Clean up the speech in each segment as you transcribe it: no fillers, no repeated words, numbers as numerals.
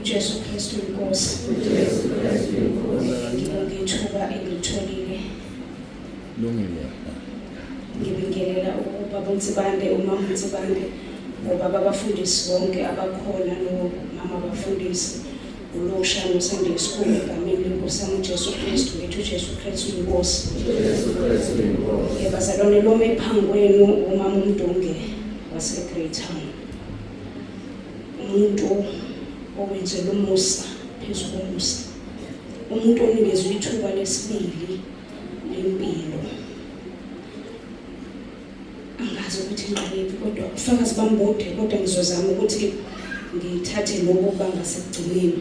uJesu Kristu inkosi. Ngibonge ithuba engilitholile. Lungile. Ngibingelela ubaba uNtsibande, umama uNtsibande, obaba abafundisi bonke abakhona nomama abafundisi. Ulosha noSunday School egameni lenkosi yami uJesu Kristu, ngithi uJesu Kristu inkosi. Bazalwane lome phambi kwenu umama uMdunge wase-Great Town. Umuntu owenzela umusa phezu komusa. Umuntu onikezwe ithuba lesibili lempilo. Angazi ukuthi ngiqalephi kodwa ufakazi bambode kodwa ngizozama ukuthi ngithathe lokho bangasekugcineni.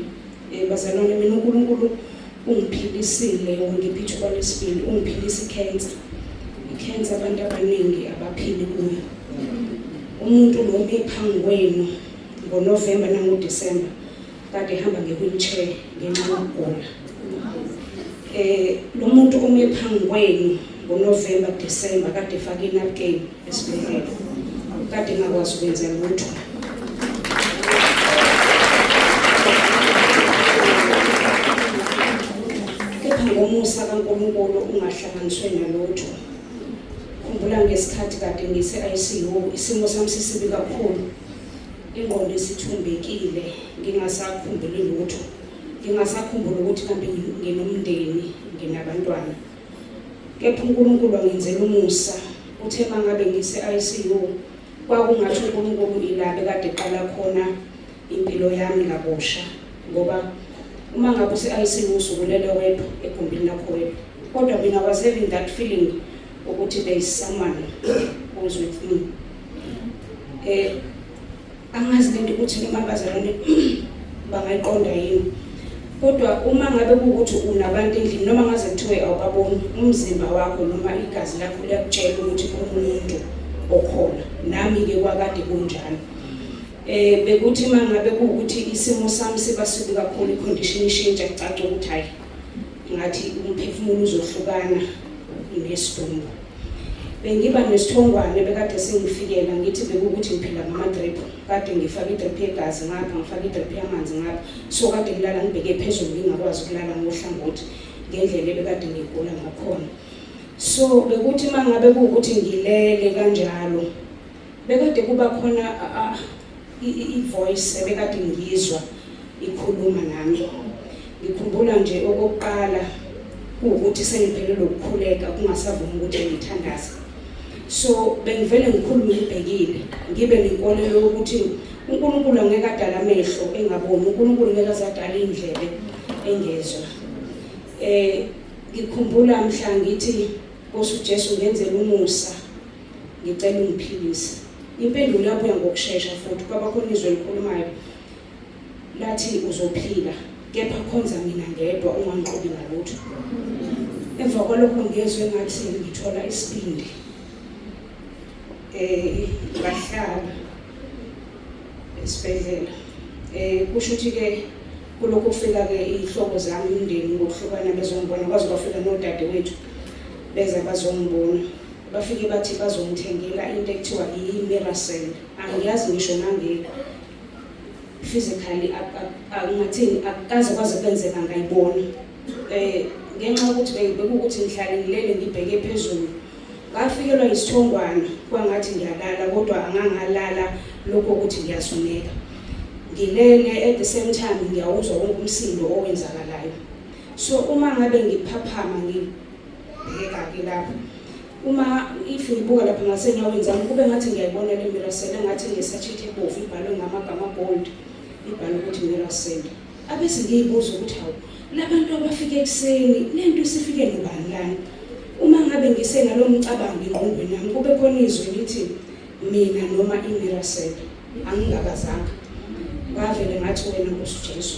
Bazalwane mina uNkulunkulu ungiphilisile ngiphi ithuba lesibili, ungiphilisa i-cancer. I-cancer abantu abaningi abaphili kuyo. Umuntu lo phambi kwenu ngoNovember nangoDisemba kade ehamba nge-wheelchair ngenxa yokugula. Lo muntu phambi kwenu ngoNovember December kade efake inapukeni esibhedlela. Kade ngakwazi ukwenza lutho. Kepha ngomusa kaNkulunkulu ungahlanganiswe nalutho. Khumbula ngesikhathi kade ngise-ICU isimo sami sisibi kakhulu. Ingqondo isithumbekile, ngingasakhumbuli lutho. Ngingasakhumbula ukuthi kambe nginomndeni, nginabantwana. Kepha uNkulunkulu wangenzela umusa. Uthe mangabe ngise-ICU kwakungathi uNkulunkulu ilabe kade eqala khona impilo yami kabusha, ngoba uma ngabe use-ICU usukulele wedwa egumbini lakho wedwa. Kodwa mina I was having that feeling ukuthi there is someone who's with me. Angazi lento ukuthi noma bazalwane bangayiqonda yini. Kodwa uma ngabe kuukuthi unabantu endlini noma ngaze kuthiwe awubaboni umzimba wakho noma igazi lakho liyakutshela ukuthi kumuntu okhona. Nami ke kwakade kunjalo. Bekuthi mangabe kuukuthi isimo sami siba sibi kakhulu, icondition ishintsha, kucaca ukuthi hayi ngathi umphefumulo uzohlukana nesidumbu. Bengiba nesithongwane bekade sengifikela ngithi bekuthi ngiphila ngama-drip. Kade ngifaka i-drip yegazi ngapha, ngifaka i-drip yamanzi ngapha. So kade ngilala ngibheke phezulu, ngingakwazi ukulala ngohlangothi ngendlela ebekade ngigula ngakhona. So bekuthi mangabe kuukuthi ngilele kanjalo, bekade kuba khona i-voice ebekade ngizwa ikhuluma nami. Ngikhumbula nje okokuqala kuukuthi sengiphelelwe ukukhuleka, kungasavumi ukuthi ngithandaze. So bengivele ngikhulume ngibhekile, ngibe nenkolelo yokuthi uNkulunkulu angeke adala amehlo engaboni, uNkulunkulu ngeke azadala indlebe engezwa. Ngikhumbula mhla ngithi Nkosi uJesu ngenzele umusa, ngicela ungiphilise. Impendulo yabuya ngokusheshsha futhi kwaba khona izwi elikhulumayo lathi uzophila, kepha khonza mina ngedwa ungangiqobi ngalutho. Emva kwalokho ngezwe ngathi ngithola isibindi. Ngahlala esibhedlela. Kusho ukuthi ke kulokho kufika ke ihlobo zami umndeni ngokuhlukana bezongibona, kwaze kwafika nodade wethu beza bazongibona. Bafike bathi bazongithengela into ekuthiwa i-Miracell. Angiyazi ngisho nange physically angathini akaze kwaze kwenzeka ngayibona. Ngenxa ukuthi bekukuthi ngihlale ngilele ngibheke phezulu. Ngafikelwa isithongwana kwangathi ngiyalala kodwa angangalala lokho ukuthi ngiyasuneka. Ngilele at the same time ngiyawuzwa wonke umsindo owenzakalayo. So uma ngabe ngiphaphama ngibheka ke lapho, uma if ngibuka lapha ngasenyaweni zami kube ngathi ngiyayibona le Miracell engathi ngesachithe ebovu ibhalwe ngamagama gold, ibhalwe ukuthi Miracell. Abese ngiyibuza ukuthi hawu labantu abafike ekseni lento isifike nobani lana. Uma ngabe ngisenalo mcabango engqondweni nami kube khona izwi lithi mina noma iMiracell, angingabazanga. Ngavele ngathi wena Nkosi uJesu.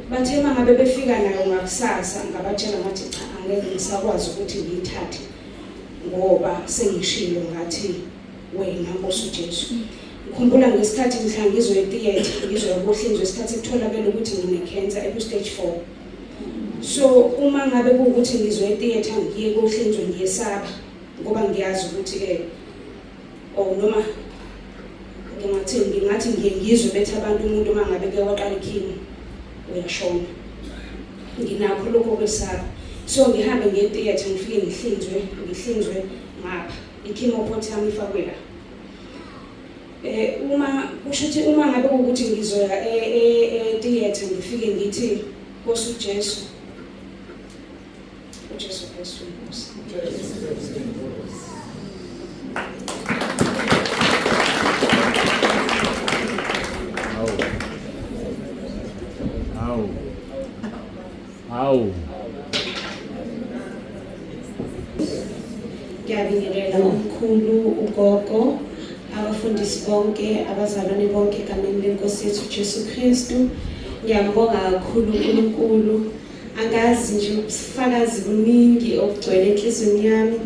Bathe mangabe befika nayo ngakusasa ngabatshela ngathi cha angeke ngisakwazi ukuthi ngiyithathe ngoba sengishilo ngathi wena Nkosi uJesu. Ngikhumbula ngesikhathi mhla ngizwe etheater, ngizwe ukuhlinzwa isikhathi ekutholakala ukuthi ngine-cancer eku-stage 4. So uma ngabe kuukuthi ngizwe etheater ngiye kohlinzwa ngiyesaba ngoba ngiyazi ukuthi noma ngingathi ngiye ngizwe bethi abantu umuntu mangabe ke waqala ikhini uyashona. Nginakho lokho kwesaba. So ngihambe ngiye theatre ngifike ngihlinzwe ngapha. I-chemoport yami ifakwe la. Uma kushuthi uma ngabe ukuthi ngizoya theatre ngifike ngithi Nkosi uJesu. uJesu Kristu Nkosi. Hawu. Ngiyabingelela umkhulu ugogo, abafundisi bonke, abazalwane bonke egameni leNkosi yethu Jesu Kristu. Ngiyambonga kakhulu uNkulunkulu. Angazi nje ubufakazi buningi obugcwele enhlizweni yami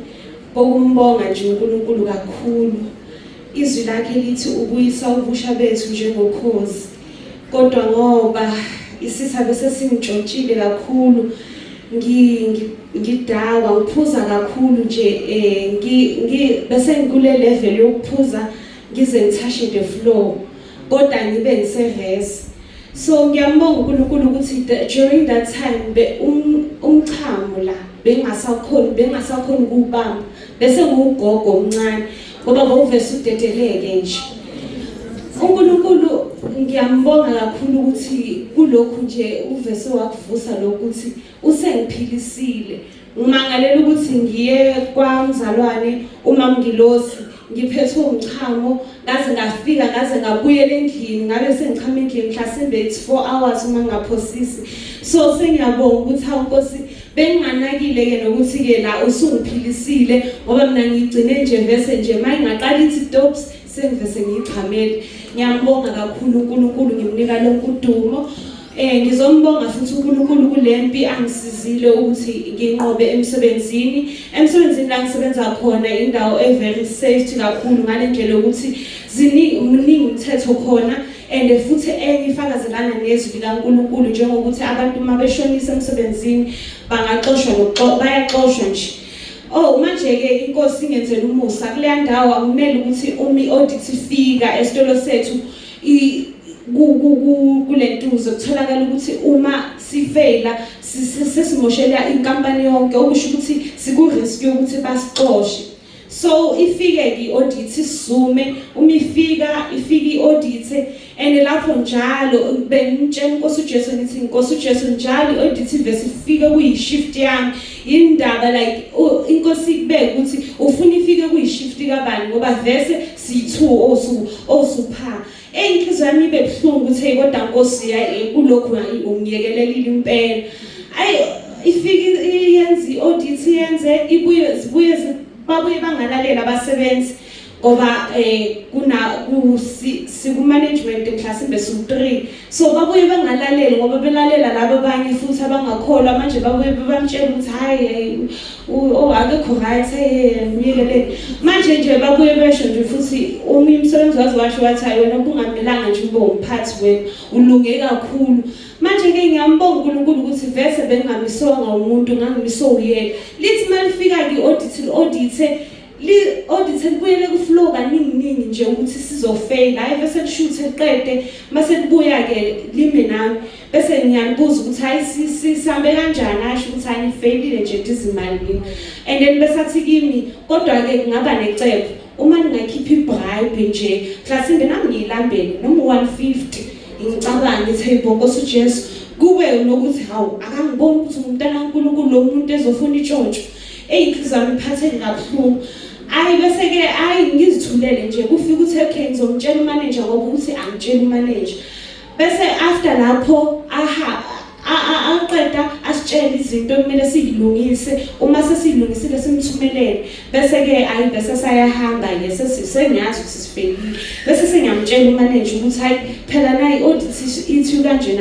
bokumbonga nje uNkulunkulu kakhulu. Izwi lakhe lithi ubuyisa ubusha bethu njengokhozi. Kodwa ngoba isithabe sesingitshontshile kakhulu, ngidakwa ngiphuza kakhulu nje bese ngikule level yokuphuza ngize ngithashe the floor kodwa ngibe ngiserest. So ngiyambonga uNkulunkulu ukuthi during that time umchamo la bengasakhona ukubamba bese ngugogo omncane ngoba bawuvese udedeleke nje. uNkulunkulu ngiyambonga kakhulu ukuthi kulokhu nje uvese wakuvusa lokuthi usengiphilisile. Ngimangalela ukuthi ngiye kwamzalwane uMamngilosi ngiphethwe umchamo ngaze ngabuyela endlini ngabe sengichama endlini mhlasimbe 4 hours uma ngaphosisi. So sengiyabonga ukuthi awuNkosi benginganakile ke nokuthi ke la usungiphilisile ngoba mina ngigcine nje vese nje mayingaqala ithi tops sengivese ngichamele. Ngiyambonga kakhulu uNkulunkulu ngimnika lonke udumo. Ngizombonga futhi uNkulunkulu kulempi angisizile ukuthi nginqobe emsebenzini la ngisebenza khona indawo very safe kakhulu ngale ndlela ukuthi ziningi umthetho khona and futhi engifakazelana nezwi likaNkulunkulu njengokuthi abantu uma beshonisa emsebenzini bangaxoshwa bayaxoshwa nje. Manje ke inkosi ingenzela umusa kule ndawo akumele ukuthi audit ifika esitolo sethu kulentuzo kutholakala ukuthi uma sifeyila sesimoshela inkampani yonke okusho ukuthi siku-risk yokuthi basixoshe. So ifike i-audit isizume ifika i-audit and lapho njalo bengitshela Nkosi uJesu ngithi Nkosi uJesu njalo i-audit ivese ifike kuyishift yami indaba like inkosi kubeka ukuthi ufuna ifike kuyishift kabani ngoba vese si2 osupha. Inhliziyo yami ibe buhlungu ukuthi kodwa Nkosi kulokhu ungiyekelelile impela. Ifike iyenze i-audit yenze ibuye babuye bangalalela abasebenzi ngoba siku-management mhlasimbe su-3 so babuye bangalaleli ngoba belalela labo abanye futhi abangakholwa manje babuye bamtshela ukuthi hayi akekho right myekelele manje nje babuye besho nje futhi umsebenzi washo wathi hayi wena kungamelanga nje ube umphathi wena ulunge kakhulu. Manje ke ngiyambonga uNkulunkulu ukuthi vese benginganisonga umuntu ngangimiso uyena lithi malifika audit kubuyele ku-flow kaningi nje ukuthi sizofail hayi bese lishuthe liqede mase libuya ke lime nami bese ngiyanibuza ukuthi hayi sihambe kanjani asho ukuthi hayi nifailile nje dizimali and then bese athi kimi kodwa ke kungaba necebo uma ningakhipha ibribe nje mhlasimbe nami ngiyilambele noma 150 ngicabanga ngithi hey Nkosi uJesu kube nokuthi hawu akangiboni ukuthi umntana kaNkulunkulu lo muntu ezofuna itshontsho inhliziyo yami iphatheke kabuhlungu. Bese ke ngizithulele nje kufika ukuthi okay ngizomtshela umanager ngoba ukuthi angitshela umanager bese after lapho aqeda asitshela izinto kumele siyilungise uma sesiyilungisile simthumelele bese ke bese sayahamba ke sengiyazi ukuthi sifelile bese sengiyamtshela umanager ukuthi hayi phela nayi audit ithi kanje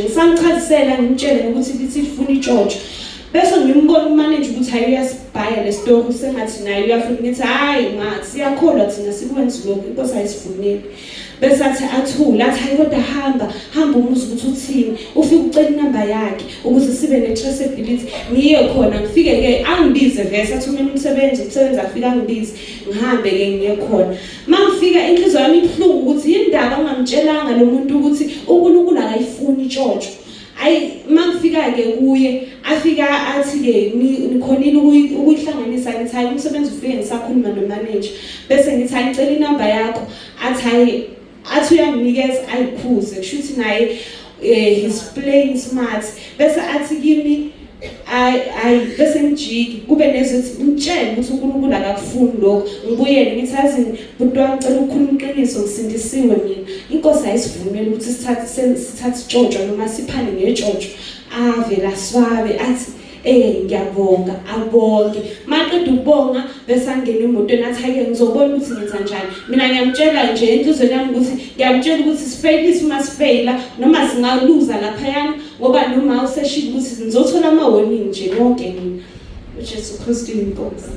ngisamchazisela ngimtshele ukuthi lithi ifuna itshontsho bese ngimbona umanager ukuthi hayi uyasibhaya le story sengathi naye uyafuna ngithi hayi ngathi siyakholwa thina sikwenza lokho inkosi ayisifunile bese athula athi hayi kodwa hamba umuzi ukuthi uthini ufike ucela inamba yakhe ukuze sibe ne-traceability ngiye khona ngifike ke angibize vese athi mina umsebenzi afika angibize ngihambe ke ngiye khona mangifika inhliziyo yami ibuhlungu ukuthi indaba ngamtshelanga lo muntu ukuthi uNkulunkulu akayifuni intshontsho. Ayi mangifika ke kuye afika athi ke nikhonile ukuyihlanganisa ngithi hayi umsebenzi ufike ngisakhuluma nomanager bese ngithi hayi ngicela inamba yakho athi uyanginikeza ayiphuze kusho ukuthi naye he's playing smart bese athi kimi bese ngijiki kube nezothi ngitshela ukuthi uNkulunkulu akakufuni lokho ngibuyele ngithi azi umuntu wami cela ukukhuluma iqiniso ngisindisiwe mina inkosi ayisivumela ukuthi sithathe itshontsho noma siphane ngetshontsho avela swabe athi ngiyabonga abonke maqeda ukubonga bese angena emotweni athi ake ngizobona ukuthi ngenza njani mina ngiyamtshela nje enhlizweni yami ukuthi ngiyamtshela ukuthi sifailisi masifeyila noma singaluza lapha ngoba noma useshilo ukuthi ngizothola ama warning nje konke mina uJesu Kristu inkosi.